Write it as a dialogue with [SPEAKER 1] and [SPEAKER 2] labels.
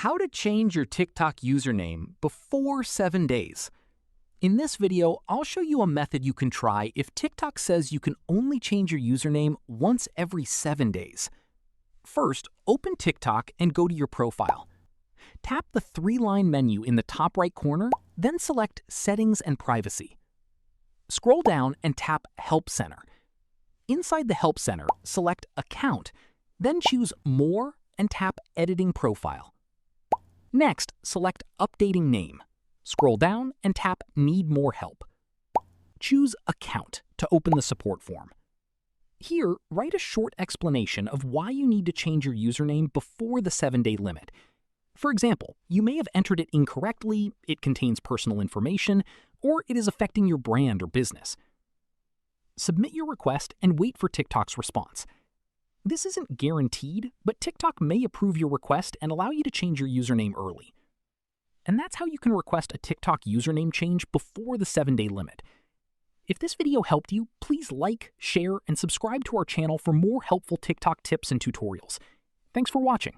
[SPEAKER 1] How to change your TikTok username before 7 days. In this video, I'll show you a method you can try if TikTok says you can only change your username once every 7 days. First, open TikTok and go to your profile. Tap the three-line menu in the top right corner, then select Settings and Privacy. Scroll down and tap Help Center. Inside the Help Center, select Account, then choose More and tap Editing Profile. Next, select Updating Name. Scroll down and tap Need More Help. Choose Account to open the support form. Here, write a short explanation of why you need to change your username before the 7-day limit. For example, you may have entered it incorrectly, it contains personal information, or it is affecting your brand or business. Submit your request and wait for TikTok's response. This isn't guaranteed, but TikTok may approve your request and allow you to change your username early. And that's how you can request a TikTok username change before the 7-day limit. If this video helped you, please like, share, and subscribe to our channel for more helpful TikTok tips and tutorials. Thanks for watching.